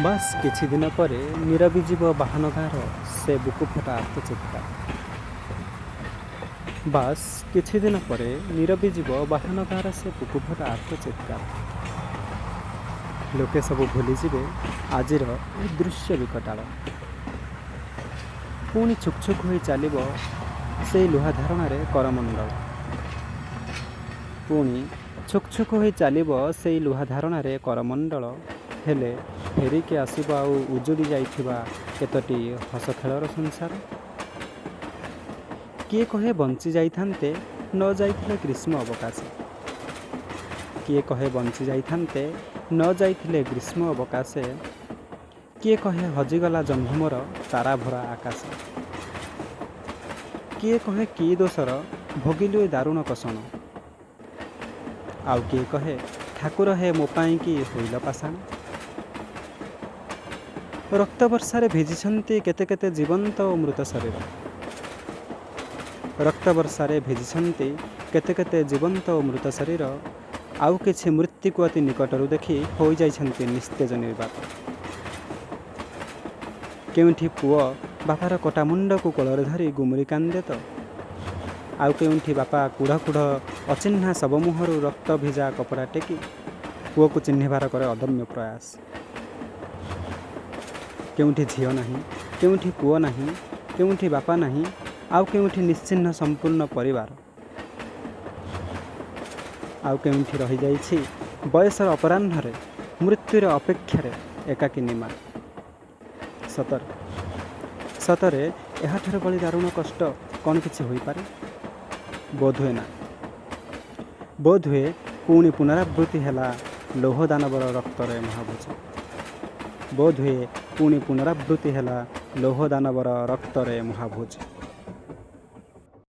ବାସ୍ କିଛି ଦିନ ପରେ ନିରବିଯିବ ବାହନ ଗାଁର ସେ ବୁକୁ ଫଟା ଆର୍ତ୍ତଚିତ୍କାର। ବାସ୍ କିଛି ଦିନ ପରେ ନିରବିଯିବ ବାହନ ଗାଁର ସେ ବୁକୁ ଫଟା ଆର୍ତ୍ତଚିତ୍କାର। ଲୋକେ ସବୁ ଭୁଲିଯିବେ ଆଜିର ଏ ଦୃଶ୍ୟ ବିକଟାଳ। ପୁଣି ଛୁକ୍ ଛୁକ୍ ହୋଇ ଚାଲିବ ସେଇ ଲୁହା ଧାରଣାରେ କରମଣ୍ଡଳ। ପୁଣି ଛୁକ୍ ଛୁକ୍ ହୋଇ ଚାଲିବ ସେଇ ଲୁହା ଧାରଣାରେ କରମଣ୍ଡଳ। ହେଲେ ଫେରିକି ଆସିବ ଆଉ ଉଜୁଡ଼ି ଯାଇଥିବା କେତୋଟି ହସ ଖେଳର ସଂସାର। କିଏ କହେ ବଞ୍ଚି ଯାଇଥାନ୍ତେ ନ ଯାଇଥିଲେ ଗ୍ରୀଷ୍ମ ଅବକାଶ। କିଏ କହେ ବଞ୍ଚି ଯାଇଥାନ୍ତେ ନ ଯାଇଥିଲେ ଗ୍ରୀଷ୍ମ ଅବକାଶେ। କିଏ କହେ ହଜିଗଲା ଜହ୍ନମୋର ତାରାଭରା ଆକାଶ। କିଏ କହେ କି ଦୋଷର ଭୋଗିଲୁ ଏ ଦାରୁଣ କଷଣ। ଆଉ କିଏ କହେ ଠାକୁର ହେ ମୋ ପାଇଁକି ହୋଇଲ ପାଷାଣ। ରକ୍ତ ବର୍ଷାରେ ଭିଜିଛନ୍ତି କେତେ କେତେ ଜୀବନ୍ତ ଓ ମୃତ ଶରୀର। ରକ୍ତ ବର୍ଷାରେ ଭିଜିଛନ୍ତି କେତେ କେତେ ଜୀବନ୍ତ ଓ ମୃତ ଶରୀର। ଆଉ କିଛି ମୃତ୍ୟୁକୁ ଅତି ନିକଟରୁ ଦେଖି ହୋଇଯାଇଛନ୍ତି ନିସ୍ତେଜ ନିର୍ବାକ। କେଉଁଠି ପୁଅ ବାପାର କଟା ମୁଣ୍ଡକୁ କୋଳରେ ଧରି ଗୁମୁରି କାନ୍ଦେ ତ। ଆଉ କେଉଁଠି ବାପା କୁଢ଼ କୁଢ଼ ଅଚିହ୍ନା ଶବ ମୁହଁରୁ ରକ୍ତ ଭିଜା କପଡ଼ା ଟେକି ପୁଅକୁ ଚିହ୍ନିବାର କରେ ଅଦମ୍ୟ ପ୍ରୟାସ। କେଉଁଠି ଝିଅ ନାହିଁ, କେଉଁଠି ପୁଅ ନାହିଁ, କେଉଁଠି ବାପା ନାହିଁ, ଆଉ କେଉଁଠି ନିଶ୍ଚିହ୍ନ ସମ୍ପୂର୍ଣ୍ଣ ପରିବାର। ଆଉ କେଉଁଠି ରହିଯାଇଛି ବୟସର ଅପରାହ୍ନରେ ମୃତ୍ୟୁର ଅପେକ୍ଷାରେ ଏକାକିନୀ ମା। ସତରେ ଏହାଠାରୁ ବଳି ଦାରୁଣ କଷ୍ଟ କ'ଣ କିଛି ହୋଇପାରେ? ବୋଧହୁଏ ନା। ବୋଧହୁଏ ପୁଣି ପୁନରାବୃତ୍ତି ହେଲା ଲୌହ ଦାନବର ରକ୍ତରେ ମହାଭୋଜ। ବୋଧହୁଏ ପୁଣି ପୁନରାବୃତ୍ତି ହେଲା ଲୌହ ଦାନବର ରକ୍ତରେ ମହାଭୋଜ।